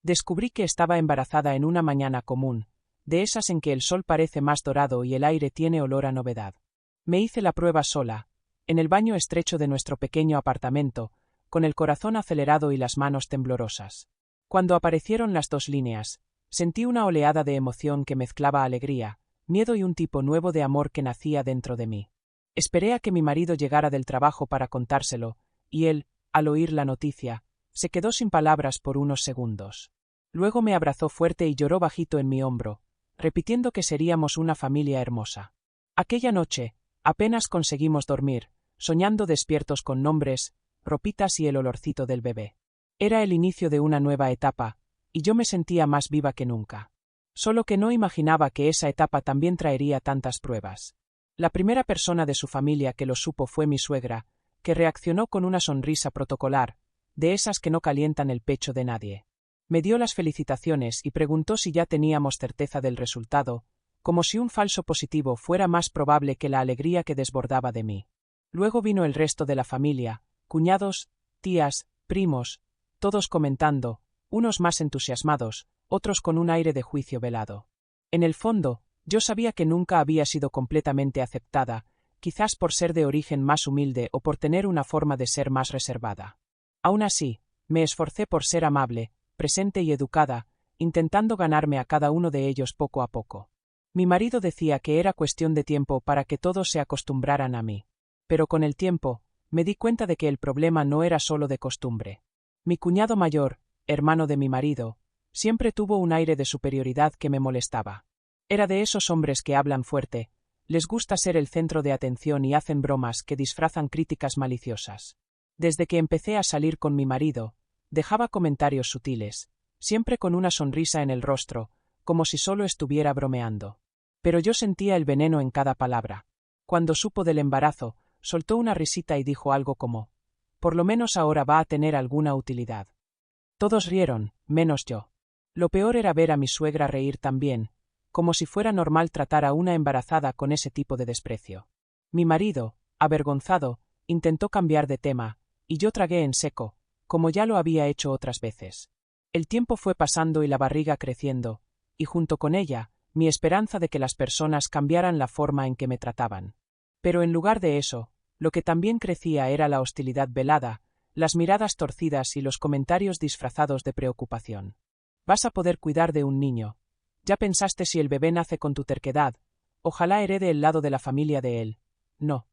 Descubrí que estaba embarazada en una mañana común, de esas en que el sol parece más dorado y el aire tiene olor a novedad. Me hice la prueba sola, en el baño estrecho de nuestro pequeño apartamento, con el corazón acelerado y las manos temblorosas. Cuando aparecieron las 2 líneas, sentí una oleada de emoción que mezclaba alegría, miedo y un tipo nuevo de amor que nacía dentro de mí. Esperé a que mi marido llegara del trabajo para contárselo, y él, al oír la noticia, se quedó sin palabras por unos segundos. Luego me abrazó fuerte y lloró bajito en mi hombro, repitiendo que seríamos una familia hermosa. Aquella noche, apenas conseguimos dormir, soñando despiertos con nombres, ropitas y el olorcito del bebé. Era el inicio de una nueva etapa, y yo me sentía más viva que nunca. Solo que no imaginaba que esa etapa también traería tantas pruebas. La primera persona de su familia que lo supo fue mi suegra, que reaccionó con una sonrisa protocolar, de esas que no calientan el pecho de nadie. Me dio las felicitaciones y preguntó si ya teníamos certeza del resultado, como si un falso positivo fuera más probable que la alegría que desbordaba de mí. Luego vino el resto de la familia, cuñados, tías, primos, todos comentando, unos más entusiasmados, otros con un aire de juicio velado. En el fondo, yo sabía que nunca había sido completamente aceptada, quizás por ser de origen más humilde o por tener una forma de ser más reservada. Aún así, me esforcé por ser amable, presente y educada, intentando ganarme a cada uno de ellos poco a poco. Mi marido decía que era cuestión de tiempo para que todos se acostumbraran a mí. Pero con el tiempo, me di cuenta de que el problema no era solo de costumbre. Mi cuñado mayor, hermano de mi marido, siempre tuvo un aire de superioridad que me molestaba. Era de esos hombres que hablan fuerte, les gusta ser el centro de atención y hacen bromas que disfrazan críticas maliciosas. Desde que empecé a salir con mi marido, dejaba comentarios sutiles, siempre con una sonrisa en el rostro, como si solo estuviera bromeando. Pero yo sentía el veneno en cada palabra. Cuando supo del embarazo, soltó una risita y dijo algo como: «Por lo menos ahora va a tener alguna utilidad». Todos rieron, menos yo. Lo peor era ver a mi suegra reír también, como si fuera normal tratar a una embarazada con ese tipo de desprecio. Mi marido, avergonzado, intentó cambiar de tema, y yo tragué en seco, como ya lo había hecho otras veces. El tiempo fue pasando y la barriga creciendo, y junto con ella, mi esperanza de que las personas cambiaran la forma en que me trataban. Pero en lugar de eso, lo que también crecía era la hostilidad velada, las miradas torcidas y los comentarios disfrazados de preocupación. «Vas a poder cuidar de un niño. ¿Ya pensaste si el bebé nace con tu terquedad? Ojalá herede el lado de la familia de él». No.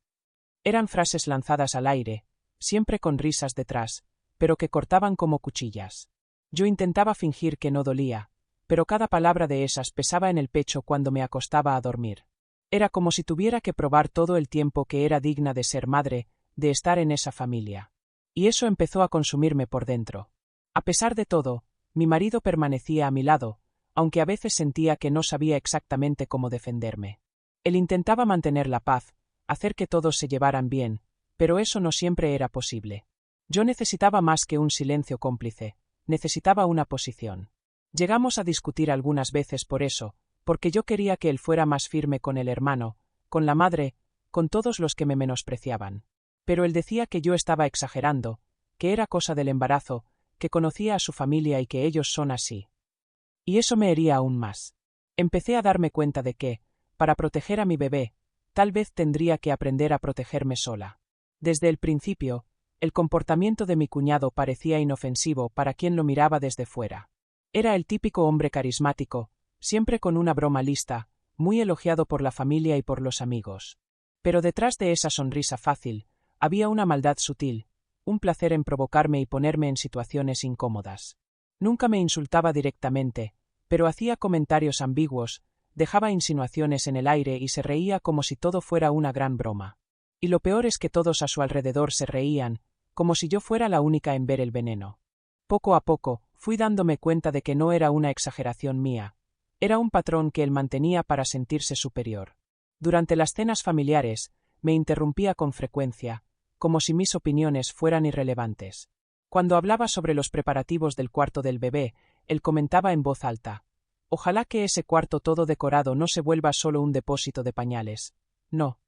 Eran frases lanzadas al aire, siempre con risas detrás, pero que cortaban como cuchillas. Yo intentaba fingir que no dolía, pero cada palabra de esas pesaba en el pecho cuando me acostaba a dormir. Era como si tuviera que probar todo el tiempo que era digna de ser madre, de estar en esa familia. Y eso empezó a consumirme por dentro. A pesar de todo, mi marido permanecía a mi lado, aunque a veces sentía que no sabía exactamente cómo defenderme. Él intentaba mantener la paz, hacer que todos se llevaran bien, pero eso no siempre era posible. Yo necesitaba más que un silencio cómplice, necesitaba una posición. Llegamos a discutir algunas veces por eso, porque yo quería que él fuera más firme con el hermano, con la madre, con todos los que me menospreciaban. Pero él decía que yo estaba exagerando, que era cosa del embarazo, que conocía a su familia y que ellos son así. Y eso me hería aún más. Empecé a darme cuenta de que, para proteger a mi bebé, tal vez tendría que aprender a protegerme sola. Desde el principio, el comportamiento de mi cuñado parecía inofensivo para quien lo miraba desde fuera. Era el típico hombre carismático, siempre con una broma lista, muy elogiado por la familia y por los amigos. Pero detrás de esa sonrisa fácil, había una maldad sutil, un placer en provocarme y ponerme en situaciones incómodas. Nunca me insultaba directamente, pero hacía comentarios ambiguos, dejaba insinuaciones en el aire y se reía como si todo fuera una gran broma. Y lo peor es que todos a su alrededor se reían, como si yo fuera la única en ver el veneno. Poco a poco, fui dándome cuenta de que no era una exageración mía. Era un patrón que él mantenía para sentirse superior. Durante las cenas familiares, me interrumpía con frecuencia, como si mis opiniones fueran irrelevantes. Cuando hablaba sobre los preparativos del cuarto del bebé, él comentaba en voz alta: «Ojalá que ese cuarto todo decorado no se vuelva solo un depósito de pañales». «No».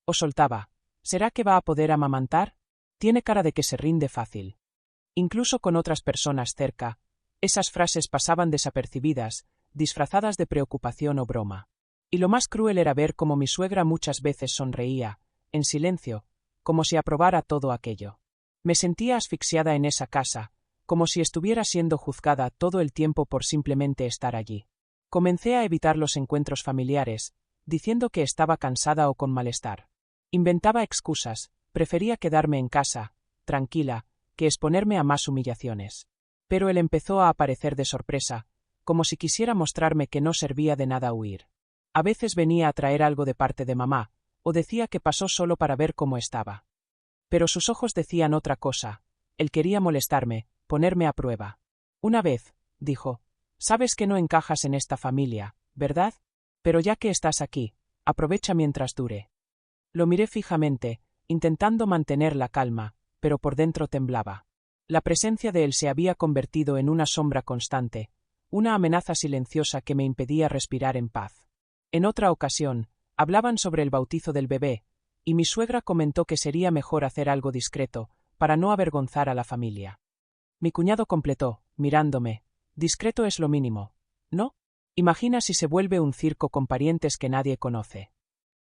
O soltaba: «¿Será que va a poder amamantar? Tiene cara de que se rinde fácil». Incluso con otras personas cerca, Esas frases pasaban desapercibidas, disfrazadas de preocupación o broma. Y lo más cruel era ver cómo mi suegra muchas veces sonreía, en silencio, como si aprobara todo aquello. Me sentía asfixiada en esa casa, como si estuviera siendo juzgada todo el tiempo por simplemente estar allí. Comencé a evitar los encuentros familiares, diciendo que estaba cansada o con malestar. Inventaba excusas, prefería quedarme en casa, tranquila, que exponerme a más humillaciones. Pero él empezó a aparecer de sorpresa, como si quisiera mostrarme que no servía de nada huir. A veces venía a traer algo de parte de mamá, o decía que pasó solo para ver cómo estaba. Pero sus ojos decían otra cosa. Él quería molestarme, ponerme a prueba. Una vez, dijo, sabes que no encajas en esta familia, ¿verdad? Pero ya que estás aquí, aprovecha mientras dure. Lo miré fijamente, intentando mantener la calma, pero por dentro temblaba. La presencia de él se había convertido en una sombra constante, una amenaza silenciosa que me impedía respirar en paz. En otra ocasión, hablaban sobre el bautizo del bebé, y mi suegra comentó que sería mejor hacer algo discreto, para no avergonzar a la familia. Mi cuñado completó, mirándome, discreto es lo mínimo, ¿no? Imagina si se vuelve un circo con parientes que nadie conoce.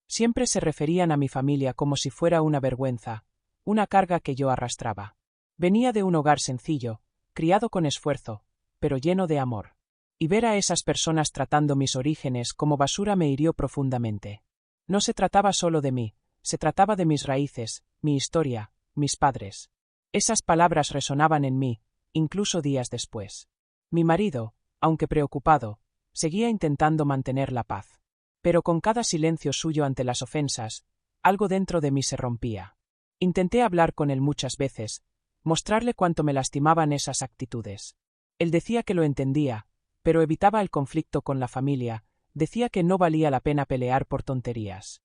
Siempre se referían a mi familia como si fuera una vergüenza, una carga que yo arrastraba. Venía de un hogar sencillo, criado con esfuerzo, pero lleno de amor. Y ver a esas personas tratando mis orígenes como basura me hirió profundamente. No se trataba solo de mí, se trataba de mis raíces, mi historia, mis padres. Esas palabras resonaban en mí, incluso días después. Mi marido, aunque preocupado, seguía intentando mantener la paz. Pero con cada silencio suyo ante las ofensas, algo dentro de mí se rompía. Intenté hablar con él muchas veces, mostrarle cuánto me lastimaban esas actitudes. Él decía que lo entendía, pero evitaba el conflicto con la familia, decía que no valía la pena pelear por tonterías.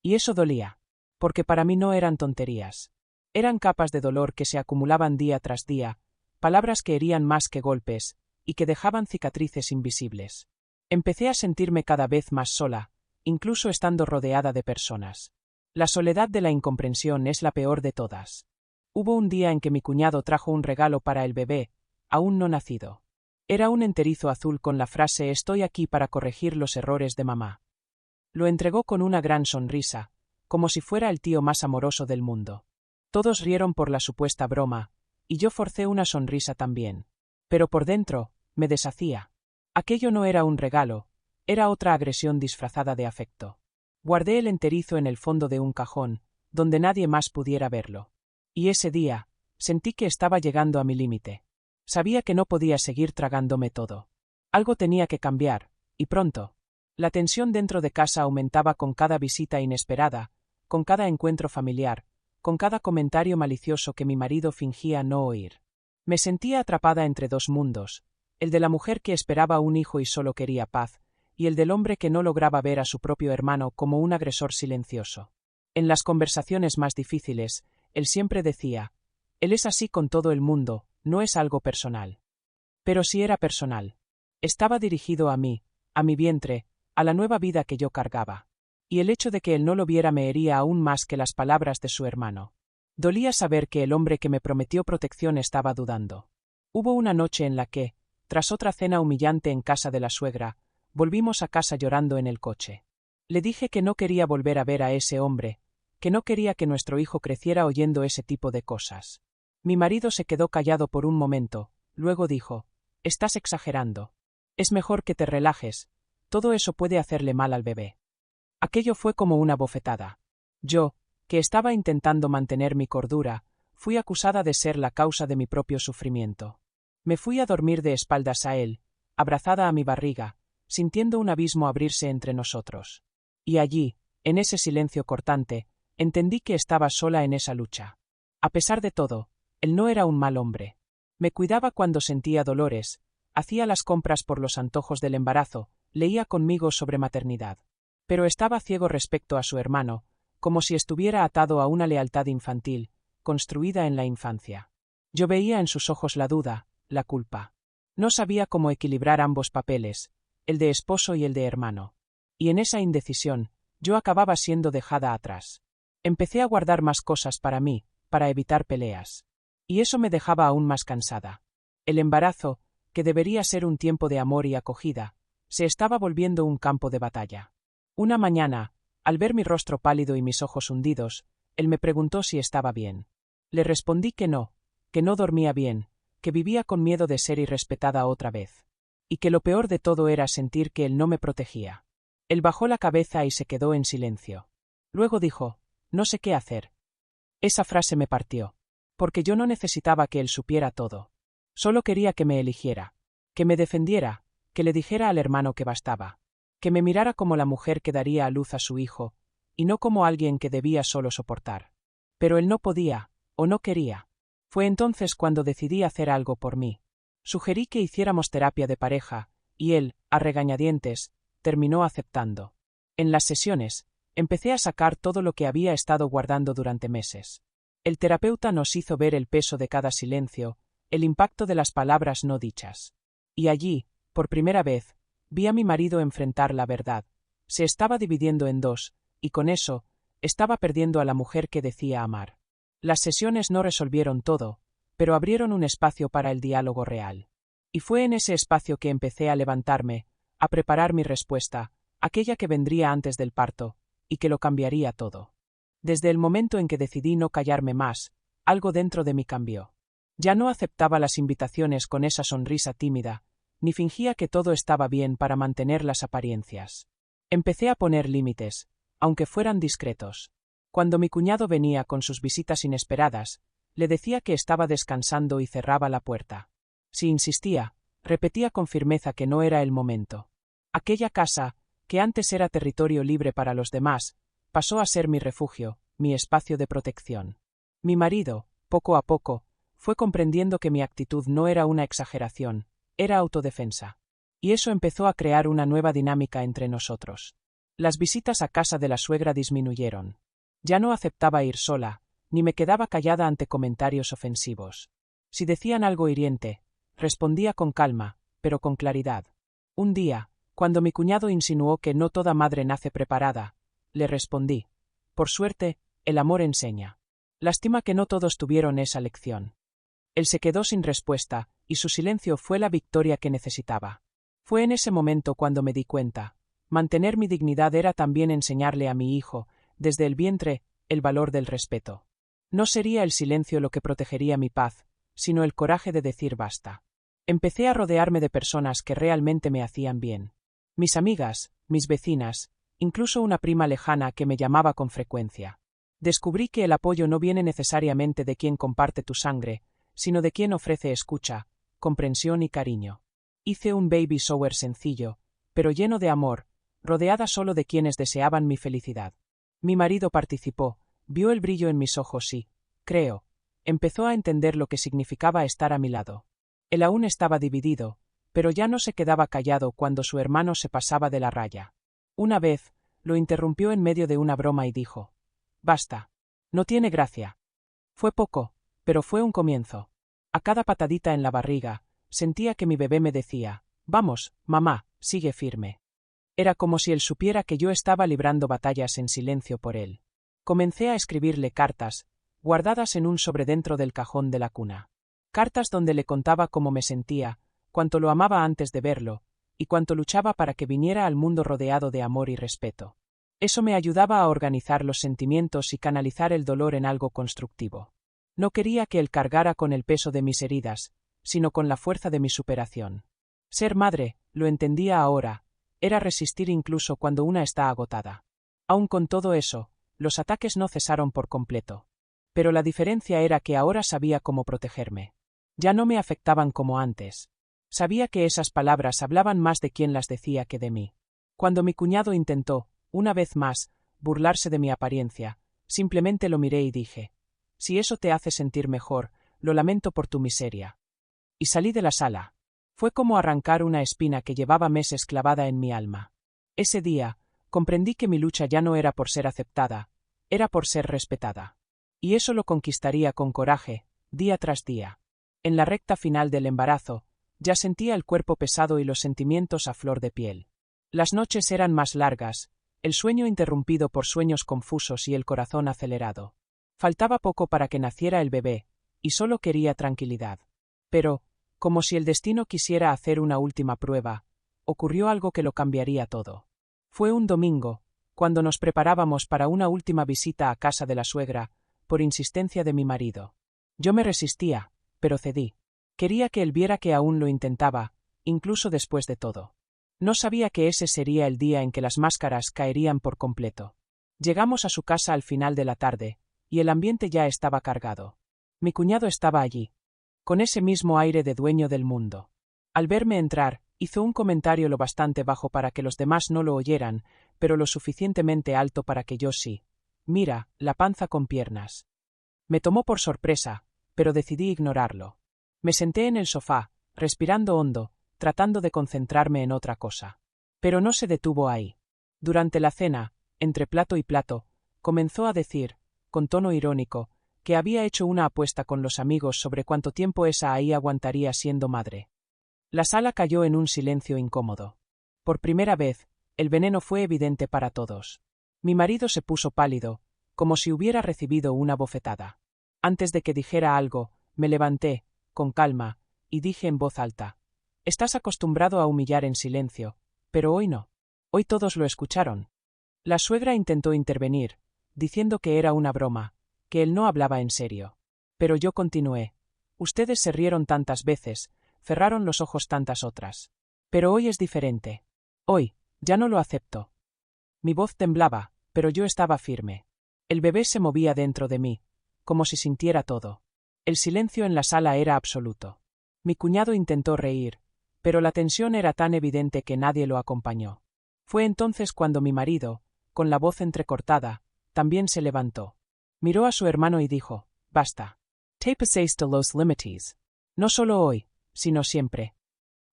Y eso dolía, porque para mí no eran tonterías. Eran capas de dolor que se acumulaban día tras día, palabras que herían más que golpes, y que dejaban cicatrices invisibles. Empecé a sentirme cada vez más sola, incluso estando rodeada de personas. La soledad de la incomprensión es la peor de todas. Hubo un día en que mi cuñado trajo un regalo para el bebé, aún no nacido. Era un enterizo azul con la frase «Estoy aquí para corregir los errores de mamá». Lo entregó con una gran sonrisa, como si fuera el tío más amoroso del mundo. Todos rieron por la supuesta broma, y yo forcé una sonrisa también. Pero por dentro, me deshacía. Aquello no era un regalo, era otra agresión disfrazada de afecto. Guardé el enterizo en el fondo de un cajón, donde nadie más pudiera verlo. Y ese día, sentí que estaba llegando a mi límite. Sabía que no podía seguir tragándome todo. Algo tenía que cambiar, y pronto. La tensión dentro de casa aumentaba con cada visita inesperada, con cada encuentro familiar, con cada comentario malicioso que mi marido fingía no oír. Me sentía atrapada entre dos mundos, el de la mujer que esperaba un hijo y solo quería paz, y el del hombre que no lograba ver a su propio hermano como un agresor silencioso. En las conversaciones más difíciles, él siempre decía, él es así con todo el mundo, no es algo personal. Pero sí era personal. Estaba dirigido a mí, a mi vientre, a la nueva vida que yo cargaba. Y el hecho de que él no lo viera me hería aún más que las palabras de su hermano. Dolía saber que el hombre que me prometió protección estaba dudando. Hubo una noche en la que, tras otra cena humillante en casa de la suegra, volvimos a casa llorando en el coche. Le dije que no quería volver a ver a ese hombre, que no quería que nuestro hijo creciera oyendo ese tipo de cosas. Mi marido se quedó callado por un momento, luego dijo, «Estás exagerando. Es mejor que te relajes, todo eso puede hacerle mal al bebé». Aquello fue como una bofetada. Yo, que estaba intentando mantener mi cordura, fui acusada de ser la causa de mi propio sufrimiento. Me fui a dormir de espaldas a él, abrazada a mi barriga, sintiendo un abismo abrirse entre nosotros. Y allí, en ese silencio cortante, entendí que estaba sola en esa lucha. A pesar de todo, él no era un mal hombre. Me cuidaba cuando sentía dolores, hacía las compras por los antojos del embarazo, leía conmigo sobre maternidad. Pero estaba ciego respecto a su hermano, como si estuviera atado a una lealtad infantil, construida en la infancia. Yo veía en sus ojos la duda, la culpa. No sabía cómo equilibrar ambos papeles, el de esposo y el de hermano. Y en esa indecisión, yo acababa siendo dejada atrás. Empecé a guardar más cosas para mí, para evitar peleas. Y eso me dejaba aún más cansada. El embarazo, que debería ser un tiempo de amor y acogida, se estaba volviendo un campo de batalla. Una mañana, al ver mi rostro pálido y mis ojos hundidos, él me preguntó si estaba bien. Le respondí que no dormía bien, que vivía con miedo de ser irrespetada otra vez. Y que lo peor de todo era sentir que él no me protegía. Él bajó la cabeza y se quedó en silencio. Luego dijo, no sé qué hacer. Esa frase me partió. Porque yo no necesitaba que él supiera todo. Solo quería que me eligiera, que me defendiera, que le dijera al hermano que bastaba, que me mirara como la mujer que daría a luz a su hijo, y no como alguien que debía solo soportar. Pero él no podía, o no quería. Fue entonces cuando decidí hacer algo por mí. Sugerí que hiciéramos terapia de pareja, y él, a regañadientes, terminó aceptando. En las sesiones, empecé a sacar todo lo que había estado guardando durante meses. El terapeuta nos hizo ver el peso de cada silencio, el impacto de las palabras no dichas. Y allí, por primera vez, vi a mi marido enfrentar la verdad. Se estaba dividiendo en dos, y con eso, estaba perdiendo a la mujer que decía amar. Las sesiones no resolvieron todo, pero abrieron un espacio para el diálogo real. Y fue en ese espacio que empecé a levantarme, a preparar mi respuesta, aquella que vendría antes del parto, y que lo cambiaría todo. Desde el momento en que decidí no callarme más, algo dentro de mí cambió. Ya no aceptaba las invitaciones con esa sonrisa tímida, ni fingía que todo estaba bien para mantener las apariencias. Empecé a poner límites, aunque fueran discretos. Cuando mi cuñado venía con sus visitas inesperadas, le decía que estaba descansando y cerraba la puerta. Si insistía, repetía con firmeza que no era el momento. Aquella casa, que antes era territorio libre para los demás, pasó a ser mi refugio, mi espacio de protección. Mi marido, poco a poco, fue comprendiendo que mi actitud no era una exageración, era autodefensa. Y eso empezó a crear una nueva dinámica entre nosotros. Las visitas a casa de la suegra disminuyeron. Ya no aceptaba ir sola, ni me quedaba callada ante comentarios ofensivos. Si decían algo hiriente, respondía con calma, pero con claridad. Un día, cuando mi cuñado insinuó que no toda madre nace preparada, le respondí: por suerte, el amor enseña. Lástima que no todos tuvieron esa lección. Él se quedó sin respuesta, y su silencio fue la victoria que necesitaba. Fue en ese momento cuando me di cuenta. Mantener mi dignidad era también enseñarle a mi hijo, desde el vientre, el valor del respeto. No sería el silencio lo que protegería mi paz, sino el coraje de decir basta. Empecé a rodearme de personas que realmente me hacían bien. Mis amigas, mis vecinas, incluso una prima lejana que me llamaba con frecuencia. Descubrí que el apoyo no viene necesariamente de quien comparte tu sangre, sino de quien ofrece escucha, comprensión y cariño. Hice un baby shower sencillo, pero lleno de amor, rodeada solo de quienes deseaban mi felicidad. Mi marido participó, vio el brillo en mis ojos y, creo, empezó a entender lo que significaba estar a mi lado. Él aún estaba dividido, pero ya no se quedaba callado cuando su hermano se pasaba de la raya. Una vez, lo interrumpió en medio de una broma y dijo: basta. No tiene gracia. Fue poco, pero fue un comienzo. A cada patadita en la barriga, sentía que mi bebé me decía: vamos, mamá, sigue firme. Era como si él supiera que yo estaba librando batallas en silencio por él. Comencé a escribirle cartas, guardadas en un sobre dentro del cajón de la cuna. Cartas donde le contaba cómo me sentía, cuánto lo amaba antes de verlo, y cuánto luchaba para que viniera al mundo rodeado de amor y respeto. Eso me ayudaba a organizar los sentimientos y canalizar el dolor en algo constructivo. No quería que él cargara con el peso de mis heridas, sino con la fuerza de mi superación. Ser madre, lo entendía ahora, era resistir incluso cuando una está agotada. Aun con todo eso, los ataques no cesaron por completo. Pero la diferencia era que ahora sabía cómo protegerme. Ya no me afectaban como antes. Sabía que esas palabras hablaban más de quien las decía que de mí. Cuando mi cuñado intentó, una vez más, burlarse de mi apariencia, simplemente lo miré y dije: si eso te hace sentir mejor, lo lamento por tu miseria. Y salí de la sala. Fue como arrancar una espina que llevaba meses clavada en mi alma. Ese día, comprendí que mi lucha ya no era por ser aceptada, era por ser respetada. Y eso lo conquistaría con coraje, día tras día. En la recta final del embarazo, ya sentía el cuerpo pesado y los sentimientos a flor de piel. Las noches eran más largas, el sueño interrumpido por sueños confusos y el corazón acelerado. Faltaba poco para que naciera el bebé, y solo quería tranquilidad. Pero, Como si el destino quisiera hacer una última prueba, ocurrió algo que lo cambiaría todo. Fue un domingo, cuando nos preparábamos para una última visita a casa de la suegra, por insistencia de mi marido. Yo me resistía, pero cedí. Quería que él viera que aún lo intentaba, incluso después de todo. No sabía que ese sería el día en que las máscaras caerían por completo. Llegamos a su casa al final de la tarde, y el ambiente ya estaba cargado. Mi cuñado estaba allí, con ese mismo aire de dueño del mundo. Al verme entrar, hizo un comentario lo bastante bajo para que los demás no lo oyeran, pero lo suficientemente alto para que yo sí. Mira, la panza con piernas. Me tomó por sorpresa, pero decidí ignorarlo. Me senté en el sofá, respirando hondo, tratando de concentrarme en otra cosa. Pero no se detuvo ahí. Durante la cena, entre plato y plato, comenzó a decir, con tono irónico, que había hecho una apuesta con los amigos sobre cuánto tiempo esa ahí aguantaría siendo madre. La sala cayó en un silencio incómodo. Por primera vez, el veneno fue evidente para todos. Mi marido se puso pálido, como si hubiera recibido una bofetada. Antes de que dijera algo, me levanté, con calma, y dije en voz alta: «Estás acostumbrado a humillar en silencio, pero hoy no. Hoy todos lo escucharon». La suegra intentó intervenir, diciendo que era una broma, que él no hablaba en serio. Pero yo continué. Ustedes se rieron tantas veces, cerraron los ojos tantas otras. Pero hoy es diferente. Hoy, ya no lo acepto. Mi voz temblaba, pero yo estaba firme. El bebé se movía dentro de mí, como si sintiera todo. El silencio en la sala era absoluto. Mi cuñado intentó reír, pero la tensión era tan evidente que nadie lo acompañó. Fue entonces cuando mi marido, con la voz entrecortada, también se levantó. Miró a su hermano y dijo: «Basta. Te pasaste los límites. No solo hoy, sino siempre».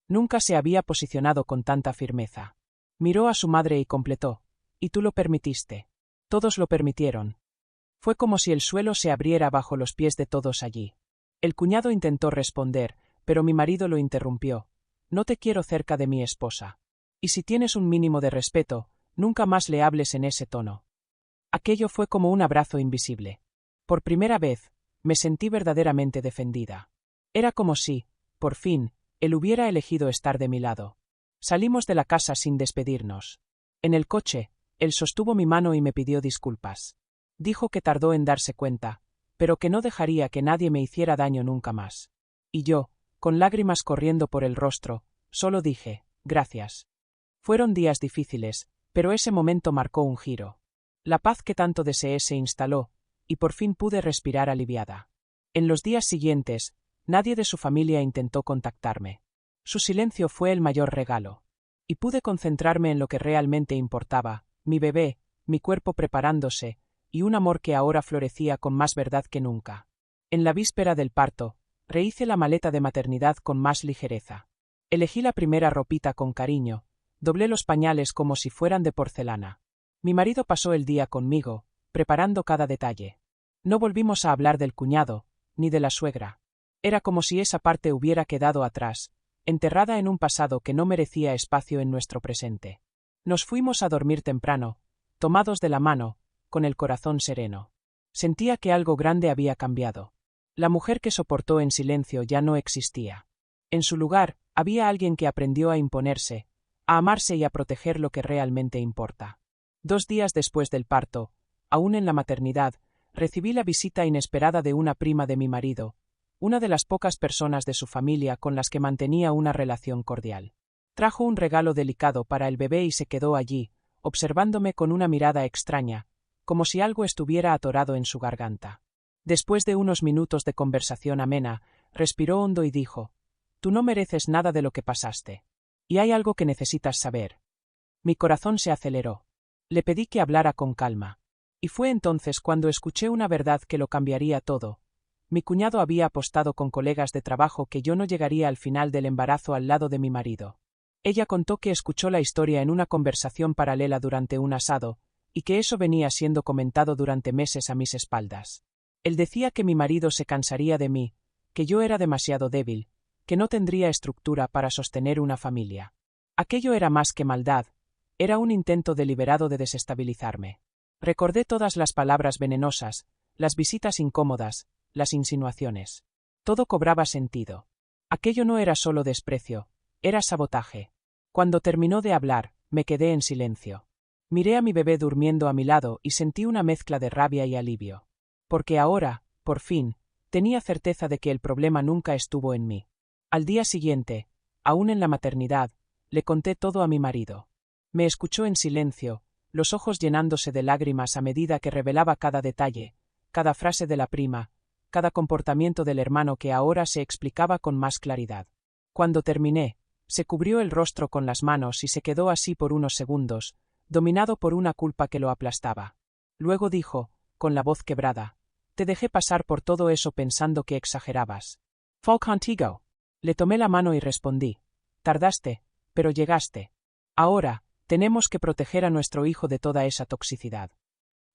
Nunca se había posicionado con tanta firmeza. Miró a su madre y completó: «Y tú lo permitiste. Todos lo permitieron». Fue como si el suelo se abriera bajo los pies de todos allí. El cuñado intentó responder, pero mi marido lo interrumpió: «No te quiero cerca de mi esposa. Y si tienes un mínimo de respeto, nunca más le hables en ese tono». Aquello fue como un abrazo invisible. Por primera vez, me sentí verdaderamente defendida. Era como si, por fin, él hubiera elegido estar de mi lado. Salimos de la casa sin despedirnos. En el coche, él sostuvo mi mano y me pidió disculpas. Dijo que tardó en darse cuenta, pero que no dejaría que nadie me hiciera daño nunca más. Y yo, con lágrimas corriendo por el rostro, solo dije: «Gracias». Fueron días difíciles, pero ese momento marcó un giro. La paz que tanto deseé se instaló, y por fin pude respirar aliviada. En los días siguientes, nadie de su familia intentó contactarme. Su silencio fue el mayor regalo. Y pude concentrarme en lo que realmente importaba: mi bebé, mi cuerpo preparándose, y un amor que ahora florecía con más verdad que nunca. En la víspera del parto, rehice la maleta de maternidad con más ligereza. Elegí la primera ropita con cariño, doblé los pañales como si fueran de porcelana. Mi marido pasó el día conmigo, preparando cada detalle. No volvimos a hablar del cuñado, ni de la suegra. Era como si esa parte hubiera quedado atrás, enterrada en un pasado que no merecía espacio en nuestro presente. Nos fuimos a dormir temprano, tomados de la mano, con el corazón sereno. Sentía que algo grande había cambiado. La mujer que soportó en silencio ya no existía. En su lugar, había alguien que aprendió a imponerse, a amarse y a proteger lo que realmente importa. 2 días después del parto, aún en la maternidad, recibí la visita inesperada de una prima de mi marido, una de las pocas personas de su familia con las que mantenía una relación cordial. Trajo un regalo delicado para el bebé y se quedó allí, observándome con una mirada extraña, como si algo estuviera atorado en su garganta. Después de unos minutos de conversación amena, respiró hondo y dijo: «Tú no mereces nada de lo que pasaste. Y hay algo que necesitas saber». Mi corazón se aceleró. Le pedí que hablara con calma. Y fue entonces cuando escuché una verdad que lo cambiaría todo. Mi cuñado había apostado con colegas de trabajo que yo no llegaría al final del embarazo al lado de mi marido. Ella contó que escuchó la historia en una conversación paralela durante un asado, y que eso venía siendo comentado durante meses a mis espaldas. Él decía que mi marido se cansaría de mí, que yo era demasiado débil, que no tendría estructura para sostener una familia. Aquello era más que maldad, era un intento deliberado de desestabilizarme. Recordé todas las palabras venenosas, las visitas incómodas, las insinuaciones. Todo cobraba sentido. Aquello no era solo desprecio, era sabotaje. Cuando terminó de hablar, me quedé en silencio. Miré a mi bebé durmiendo a mi lado y sentí una mezcla de rabia y alivio. Porque ahora, por fin, tenía certeza de que el problema nunca estuvo en mí. Al día siguiente, aún en la maternidad, le conté todo a mi marido. Me escuchó en silencio, los ojos llenándose de lágrimas a medida que revelaba cada detalle, cada frase de la prima, cada comportamiento del hermano que ahora se explicaba con más claridad. Cuando terminé, se cubrió el rostro con las manos y se quedó así por unos segundos, dominado por una culpa que lo aplastaba. Luego dijo, con la voz quebrada: «Te dejé pasar por todo eso pensando que exagerabas. Fue contigo». Le tomé la mano y respondí: «Tardaste, pero llegaste. Ahora, tenemos que proteger a nuestro hijo de toda esa toxicidad».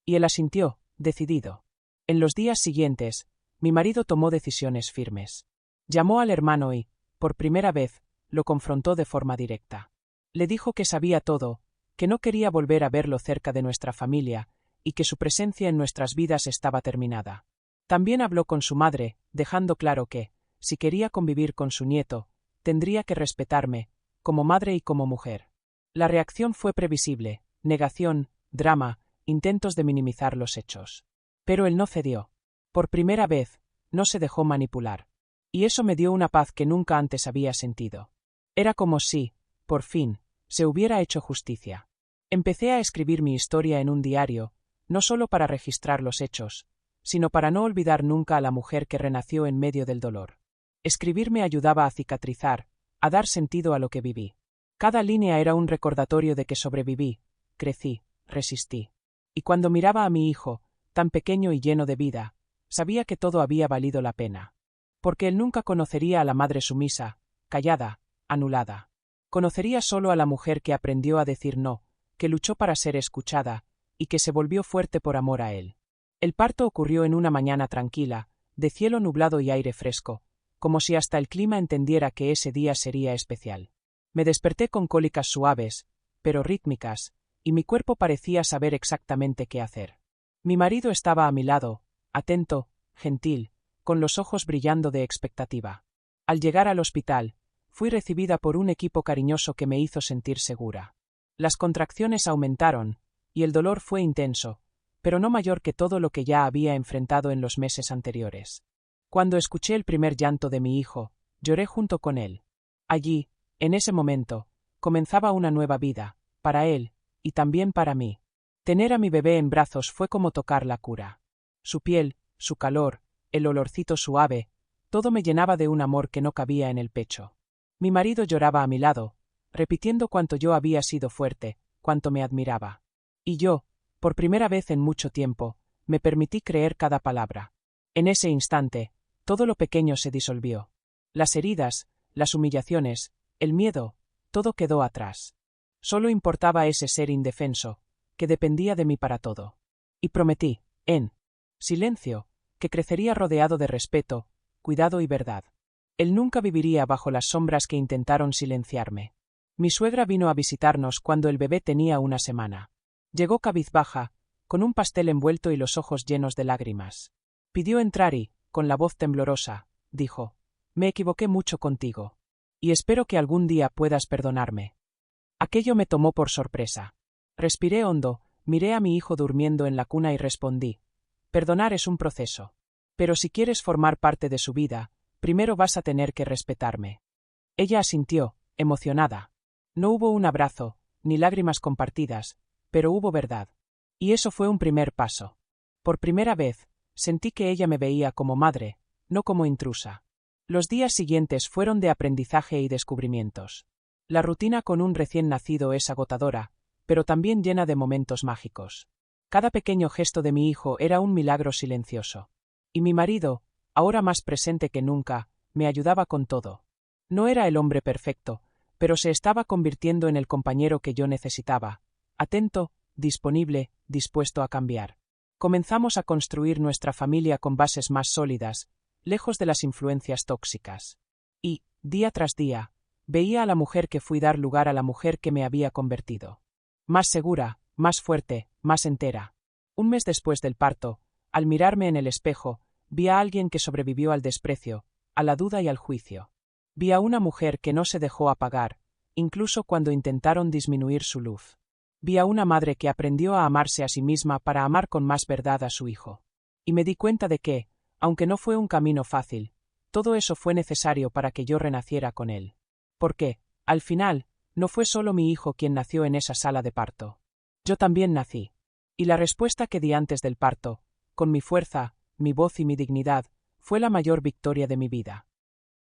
Y él asintió, decidido. En los días siguientes, mi marido tomó decisiones firmes. Llamó al hermano y, por primera vez, lo confrontó de forma directa. Le dijo que sabía todo, que no quería volver a verlo cerca de nuestra familia, y que su presencia en nuestras vidas estaba terminada. También habló con su madre, dejando claro que, si quería convivir con su nieto, tendría que respetarme, como madre y como mujer. La reacción fue previsible: negación, drama, intentos de minimizar los hechos. Pero él no cedió. Por primera vez, no se dejó manipular. Y eso me dio una paz que nunca antes había sentido. Era como si, por fin, se hubiera hecho justicia. Empecé a escribir mi historia en un diario, no solo para registrar los hechos, sino para no olvidar nunca a la mujer que renació en medio del dolor. Escribir me ayudaba a cicatrizar, a dar sentido a lo que viví. Cada línea era un recordatorio de que sobreviví, crecí, resistí. Y cuando miraba a mi hijo, tan pequeño y lleno de vida, sabía que todo había valido la pena. Porque él nunca conocería a la madre sumisa, callada, anulada. Conocería solo a la mujer que aprendió a decir no, que luchó para ser escuchada, y que se volvió fuerte por amor a él. El parto ocurrió en una mañana tranquila, de cielo nublado y aire fresco, como si hasta el clima entendiera que ese día sería especial. Me desperté con cólicas suaves, pero rítmicas, y mi cuerpo parecía saber exactamente qué hacer. Mi marido estaba a mi lado, atento, gentil, con los ojos brillando de expectativa. Al llegar al hospital, fui recibida por un equipo cariñoso que me hizo sentir segura. Las contracciones aumentaron, y el dolor fue intenso, pero no mayor que todo lo que ya había enfrentado en los meses anteriores. Cuando escuché el primer llanto de mi hijo, lloré junto con él. Allí, en ese momento, comenzaba una nueva vida, para él, y también para mí. Tener a mi bebé en brazos fue como tocar la cura. Su piel, su calor, el olorcito suave, todo me llenaba de un amor que no cabía en el pecho. Mi marido lloraba a mi lado, repitiendo cuánto yo había sido fuerte, cuánto me admiraba. Y yo, por primera vez en mucho tiempo, me permití creer cada palabra. En ese instante, todo lo pequeño se disolvió. Las heridas, las humillaciones, el miedo, todo quedó atrás. Solo importaba ese ser indefenso, que dependía de mí para todo. Y prometí, en silencio, que crecería rodeado de respeto, cuidado y verdad. Él nunca viviría bajo las sombras que intentaron silenciarme. Mi suegra vino a visitarnos cuando el bebé tenía una semana. Llegó cabizbaja, con un pastel envuelto y los ojos llenos de lágrimas. Pidió entrar y, con la voz temblorosa, dijo: «Me equivoqué mucho contigo. Y espero que algún día puedas perdonarme». Aquello me tomó por sorpresa. Respiré hondo, miré a mi hijo durmiendo en la cuna y respondí: «Perdonar es un proceso. Pero si quieres formar parte de su vida, primero vas a tener que respetarme». Ella asintió, emocionada. No hubo un abrazo, ni lágrimas compartidas, pero hubo verdad. Y eso fue un primer paso. Por primera vez, sentí que ella me veía como madre, no como intrusa. Los días siguientes fueron de aprendizaje y descubrimientos. La rutina con un recién nacido es agotadora, pero también llena de momentos mágicos. Cada pequeño gesto de mi hijo era un milagro silencioso. Y mi marido, ahora más presente que nunca, me ayudaba con todo. No era el hombre perfecto, pero se estaba convirtiendo en el compañero que yo necesitaba, atento, disponible, dispuesto a cambiar. Comenzamos a construir nuestra familia con bases más sólidas, lejos de las influencias tóxicas. Y, día tras día, veía a la mujer que fui dar lugar a la mujer que me había convertido. Más segura, más fuerte, más entera. Un mes después del parto, al mirarme en el espejo, vi a alguien que sobrevivió al desprecio, a la duda y al juicio. Vi a una mujer que no se dejó apagar, incluso cuando intentaron disminuir su luz. Vi a una madre que aprendió a amarse a sí misma para amar con más verdad a su hijo. Y me di cuenta de que, aunque no fue un camino fácil, todo eso fue necesario para que yo renaciera con él. Porque, al final, no fue solo mi hijo quien nació en esa sala de parto. Yo también nací. Y la respuesta que di antes del parto, con mi fuerza, mi voz y mi dignidad, fue la mayor victoria de mi vida.